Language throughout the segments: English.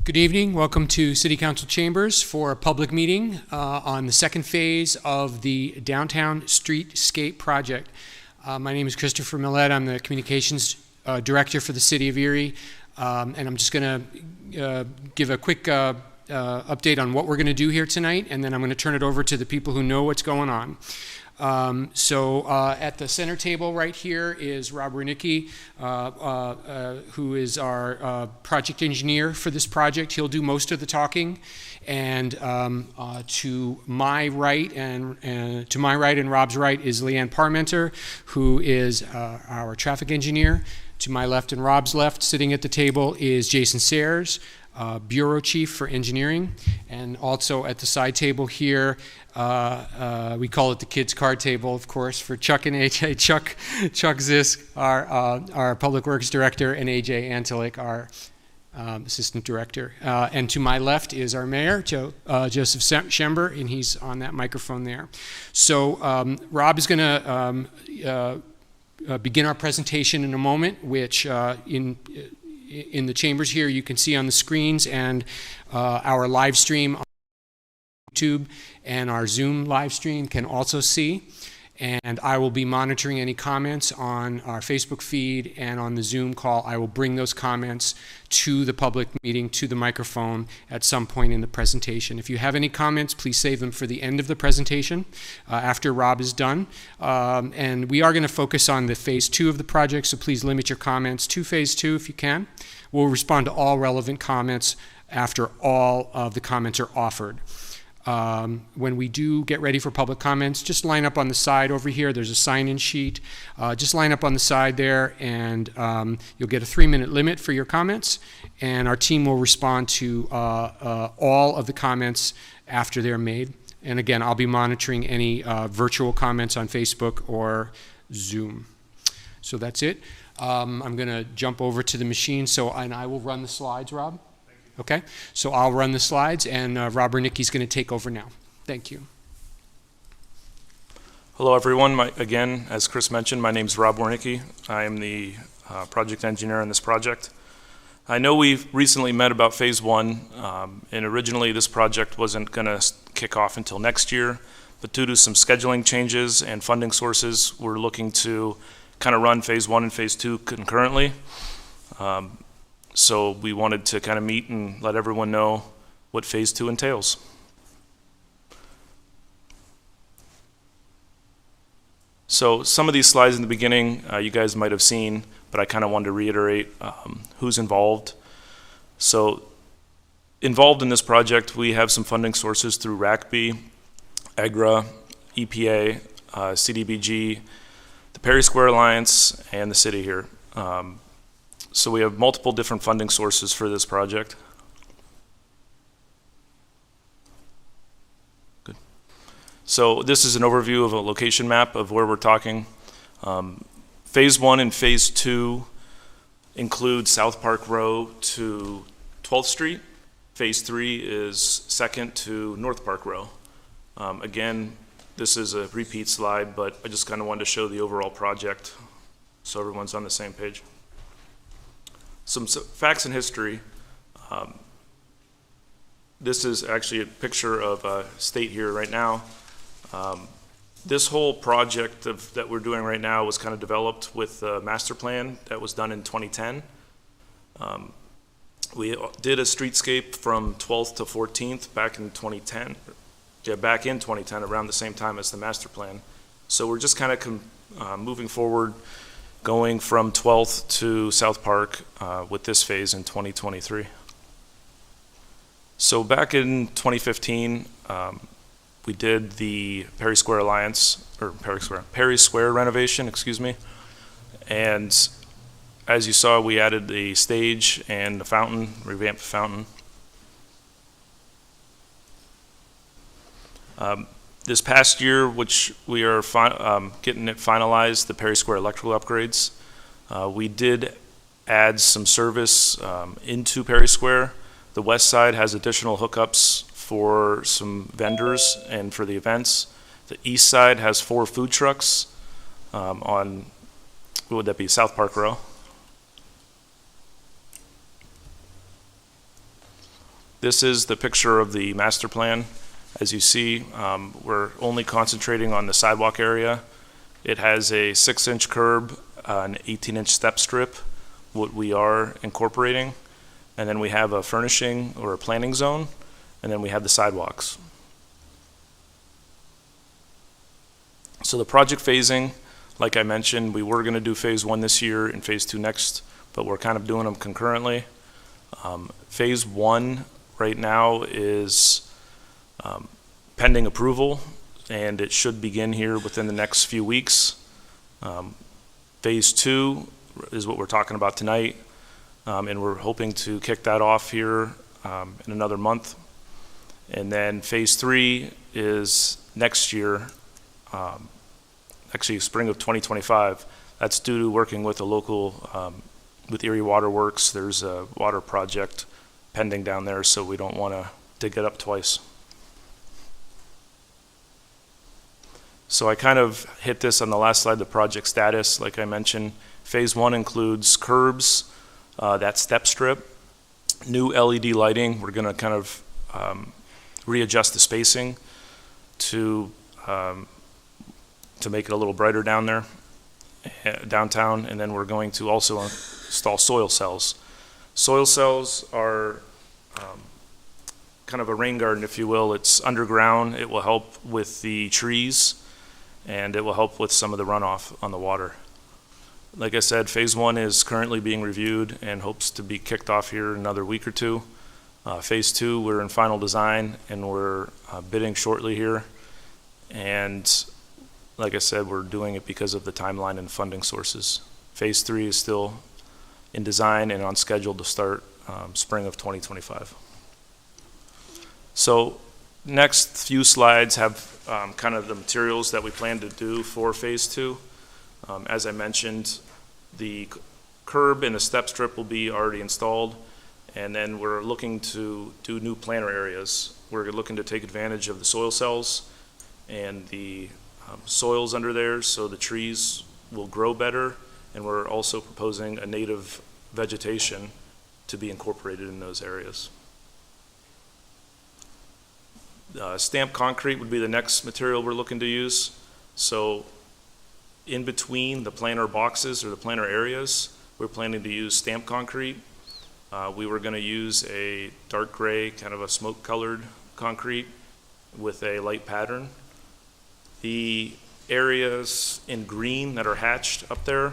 Good evening. Welcome to City Council Chambers for a public meeting on the second phase of the Downtown Streetscape project. My name is Christopher Millett. I'm the Communications Director for the City of Erie, and I'm just going to give a quick update on what we're going to do here tonight, and then I'm going to turn it over to the people who know what's going on. At the center table right here is Rob Wernicke, who is our project engineer for this project. He'll do most of the talking. And to my right and Rob's right is Leanne Parmenter, who is our traffic engineer. To my left and Rob's left, sitting at the table, is Jason Sayers, Bureau Chief for Engineering. And also at the side table here, we call it the kids' card table, of course, for Chuck and AJ. Chuck Zisk, our Public Works Director, and AJ Antalik, our Assistant Director. And to my left is our Mayor, Joseph Schember, and he's on that microphone there. So Rob is going to begin our presentation in a moment, which in the chambers here you can see on the screens, and our live stream on YouTube and our Zoom live stream can also see. And I will be monitoring any comments on our Facebook feed and on the Zoom call. I will bring those comments to the public meeting, to the microphone at some point in the presentation. If you have any comments, please save them for the end of the presentation after Rob is done. And we are going to focus on the phase 2 of the project, so please limit your comments to phase 2 if you can. We'll respond to all relevant comments after all of the comments are offered. When we do get ready for public comments, just line up on the side over here. There's a sign-in sheet. Just line up on the side there, and you'll get a 3-minute limit for your comments, and our team will respond to all of the comments after they're made. And again, I'll be monitoring any virtual comments on Facebook or Zoom. So that's it. I'm going to jump over to the machine, and I will run the slides, Rob. Okay, so I'll run the slides, and Rob Wernicke's going to take over now. Thank you. Hello, everyone. Again, as Chris mentioned, my name is Rob Wernicke. I am the project engineer on this project. I know we've recently met about phase 1, and originally this project wasn't going to kick off until next year, but due to some scheduling changes and funding sources, we're looking to kind of run phase 1 and phase 2 concurrently. So we wanted to kind of meet and let everyone know what phase 2 entails. So some of these slides in the beginning you guys might have seen, but I kind of wanted to reiterate who's involved. So involved in this project, we have some funding sources through RACB, EGRA, EPA, CDBG, the Perry Square Alliance, and the city here. So we have multiple different funding sources for this project. Good. So this is an overview of a location map of where we're talking. Phase 1 and phase 2 include South Park Row to 12th Street. Phase 3 is 2nd to North Park Row. Again, this is a repeat slide, but I just kind of wanted to show the overall project so everyone's on the same page. Some facts and history. This is actually a picture of a state here right now. This whole project that we're doing right now was kind of developed with a master plan that was done in 2010. We did a streetscape from 12th to 14th back in 2010. Yeah, back in 2010, around the same time as the master plan. So we're just kind of moving forward, going from 12th to South Park with this phase in 2023. So back in 2015, we did the Perry Square Alliance, or Perry Square renovation, excuse me. And as you saw, we added the stage and the fountain, revamped the fountain. This past year, which we are getting it finalized, the Perry Square electrical upgrades, we did add some service into Perry Square. The west side has additional hookups for some vendors and for the events. The east side has 4 food trucks on, what would that be, South Park Row. This is the picture of the master plan. As you see, we're only concentrating on the sidewalk area. It has a 6-inch curb, an 18-inch step strip, what we are incorporating, and then we have a furnishing or a planning zone, and then we have the sidewalks. So the project phasing, like I mentioned, we were going to do phase 1 this year and phase 2 next, but we're kind of doing them concurrently. Phase 1 right now is pending approval, and it should begin here within the next few weeks. Phase 2 is what we're talking about tonight, and we're hoping to kick that off here in another month. And then phase 3 is next year, actually spring of 2025. That's due to working with a local, with Erie Water Works. There's a water project pending down there, so we don't want to dig it up twice. So I kind of hit this on the last slide, the project status. Like I mentioned, phase 1 includes curbs, that step strip, new LED lighting. We're going to kind of readjust the spacing to make it a little brighter down there, downtown, and then we're going to also install soil cells. Soil cells are kind of a rain garden, if you will. It's underground. It will help with the trees, and it will help with some of the runoff on the water. Like I said, phase 1 is currently being reviewed and hopes to be kicked off here in another week or two. Phase 2, we're in final design, and we're bidding shortly here. And like I said, we're doing it because of the timeline and funding sources. Phase 3 is still in design and on schedule to start spring of 2025. So next few slides have kind of the materials that we plan to do for phase 2. As I mentioned, the curb and the step strip will be already installed, and then we're looking to do new planter areas. We're looking to take advantage of the soil cells and the soils under there so the trees will grow better, and we're also proposing a native vegetation to be incorporated in those areas. Stamped concrete would be the next material we're looking to use. So in between the planter boxes or the planter areas, we're planning to use stamped concrete. We were going to use a dark gray, kind of a smoke colored concrete with a light pattern. The areas in green that are hatched up there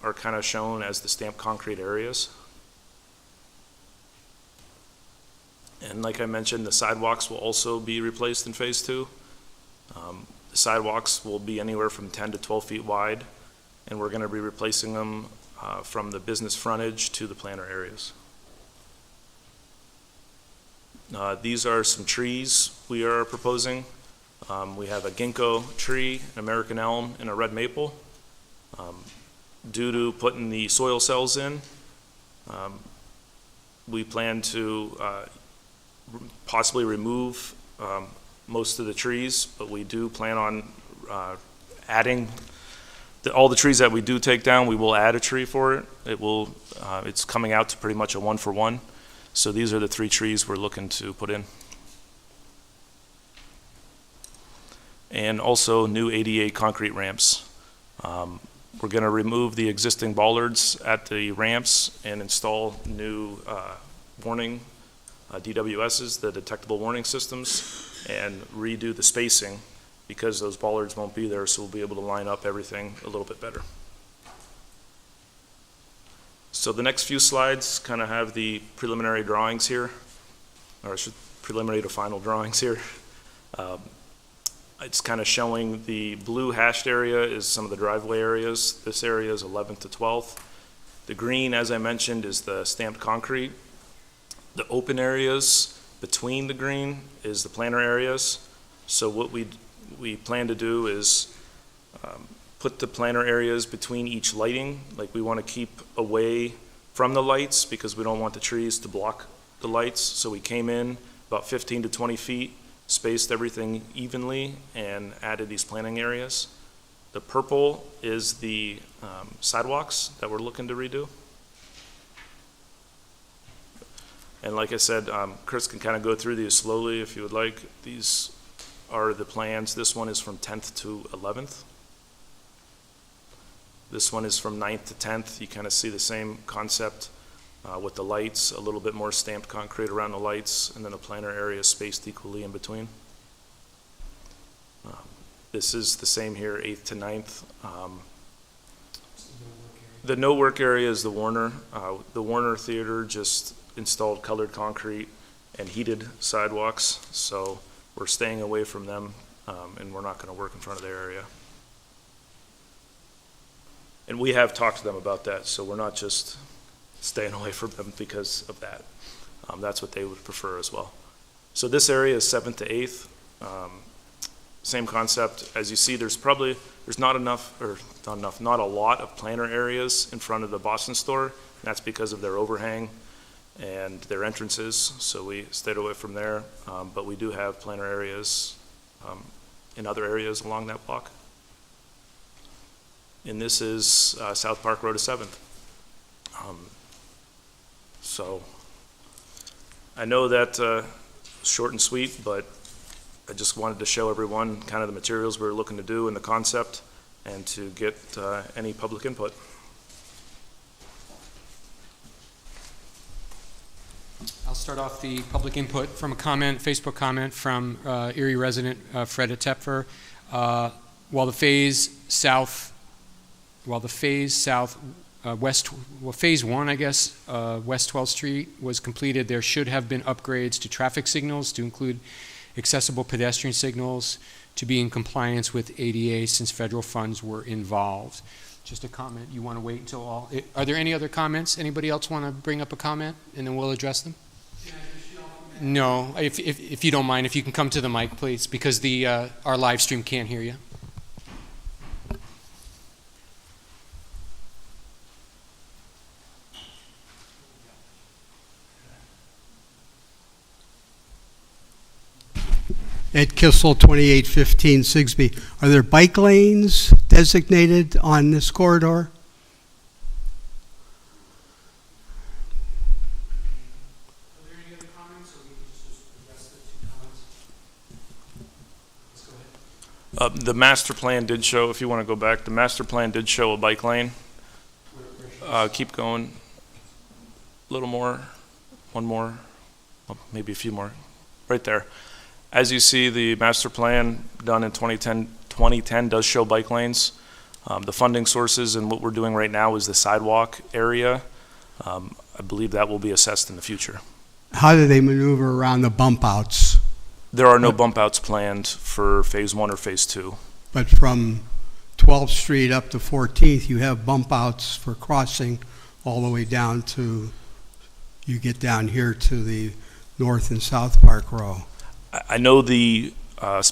are kind of shown as the stamped concrete areas. And like I mentioned, the sidewalks will also be replaced in phase 2. The sidewalks will be anywhere from 10 to 12 feet wide, and we're going to be replacing them from the business frontage to the planter areas. These are some trees we are proposing. We have a ginkgo tree, an American elm, and a red maple. Due to putting the soil cells in, we plan to possibly remove most of the trees, but we do plan on adding all the trees that we do take down. We will add a tree for it. It's coming out to pretty much a 1-for-1. So these are the 3 trees we're looking to put in. And also new ADA concrete ramps. We're going to remove the existing bollards at the ramps and install new warning DWSs, the detectable warning systems, and redo the spacing because those bollards won't be there, so we'll be able to line up everything a little bit better. So the next few slides kind of have the preliminary drawings here, or preliminary to final drawings here. It's kind of showing the blue hashed area is some of the driveway areas. This area is 11th to 12th. The green, as I mentioned, is the stamped concrete. The open areas between the green is the planter areas. So what we plan to do is put the planter areas between each lighting. Like we want to keep away from the lights because we don't want the trees to block the lights. So we came in about 15 to 20 feet, spaced everything evenly, and added these planting areas. The purple is the sidewalks that we're looking to redo. And like I said, Chris can kind of go through these slowly if you would like. These are the plans. This one is from 10th to 11th. This one is from 9th to 10th. You kind of see the same concept with the lights, a little bit more stamped concrete around the lights, and then the planter area spaced equally in between. This is the same here, 8th to 9th. The no work area is the Warner. The Warner Theater just installed colored concrete and heated sidewalks, so we're staying away from them, and we're not going to work in front of their area. And we have talked to them about that, so we're not just staying away from them because of that. That's what they would prefer as well. So this area is 7th to 8th. Same concept. As you see, there's not a lot of planter areas in front of the Boston store. And that's because of their overhang and their entrances, so we stayed away from there. But we do have planter areas in other areas along that block. And this is South Park Road to 7th. So I know that short and sweet, but I just wanted to show everyone kind of the materials we're looking to do and the concept, and to get any public input. I'll start off the public input from a comment, Facebook comment from Erie resident Fred Tepfer. While phase one, I guess, West 12th Street was completed, there should have been upgrades to traffic signals to include accessible pedestrian signals to be in compliance with ADA since federal funds were involved. Just a comment. You want to wait until all? Are there any other comments? Anybody else want to bring up a comment, and then we'll address them? No, if you don't mind, if you can come to the mic, please, because our live stream can't hear you. Ed Kissel, 2815 Sigsbee. Are there bike lanes designated on this corridor? Are there any other comments, or we can just address the two comments? Let's go ahead. The master plan did show, if you want to go back, the master plan did show a bike lane. Keep going. A little more. One more. Well, maybe a few more. Right there. As you see, the master plan done in 2010 does show bike lanes. The funding sources and what we're doing right now is the sidewalk area. I believe that will be assessed in the future. How do they maneuver around the bump outs? There are no bump outs planned for phase 1 or phase 2. But from 12th Street up to 14th, you have bump outs for crossing all the way down to, you get down here to the North and South Park Row. I know the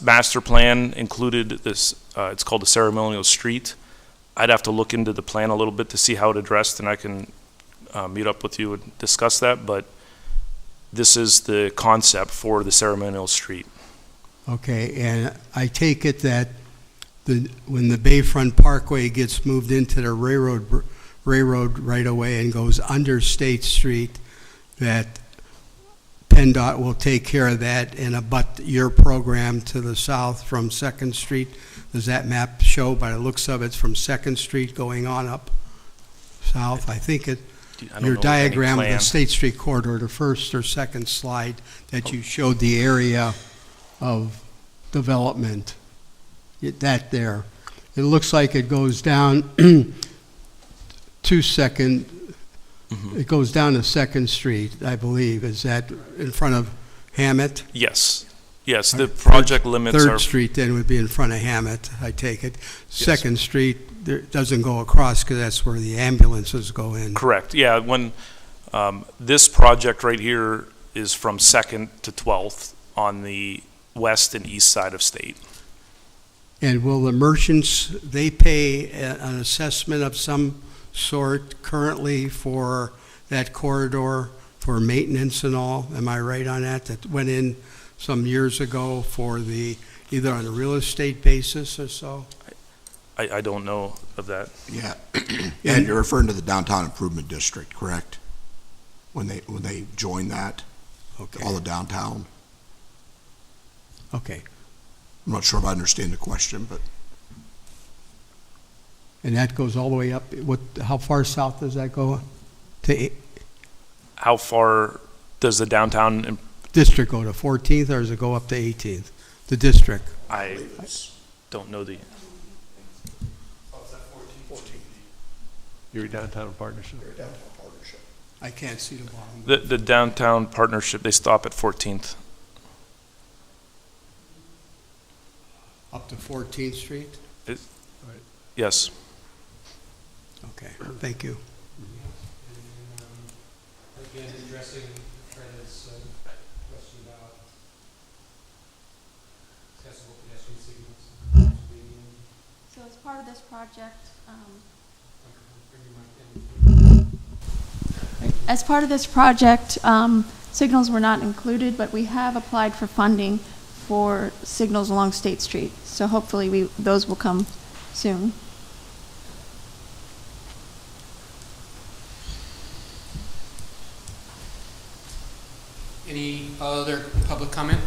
master plan included this, it's called the ceremonial street. I'd have to look into the plan a little bit to see how it addressed, and I can meet up with you and discuss that, but this is the concept for the ceremonial street. Okay, and I take it that when the Bayfront Parkway gets moved into the railroad right away and goes under State Street, that PennDOT will take care of that and abut your program to the south from 2nd Street. Does that map show, by the looks of it, from 2nd Street going on up south? I think your diagram of the State Street corridor, the first or second slide that you showed the area of development, that there. It looks like it goes down it goes down to 2nd Street, I believe. Is that in front of Hammett? Yes. Yes, the project limits are... 3rd Street then would be in front of Hammett, I take it. Yes. 2nd Street doesn't go across because that's where the ambulances go in. Correct, yeah. When this project right here is from 2nd to 12th on the west and east side of State. And will the merchants, they pay an assessment of some sort currently for that corridor for maintenance and all? Am I right on that? That went in some years ago for either on a real estate basis or so? I don't know of that. Yeah, and you're referring to the Downtown Improvement District, correct? when they join that, Okay, all the downtown. okay. I'm not sure if I understand the question, but And that goes all the way up, how far south does that go? To How far does the downtown, district go to 14th, or does it go up to 18th? The district? I don't know the, Your downtown partnership. I can't see the bottom. the downtown partnership, they stop at 14th. Up to 14th Street? Yes. Okay, thank you. Again, addressing Fred's question about accessible pedestrian signals. So as part of this project, signals were not included, but we have applied for funding for signals along State Street. So hopefully those will come soon. Any other public comment?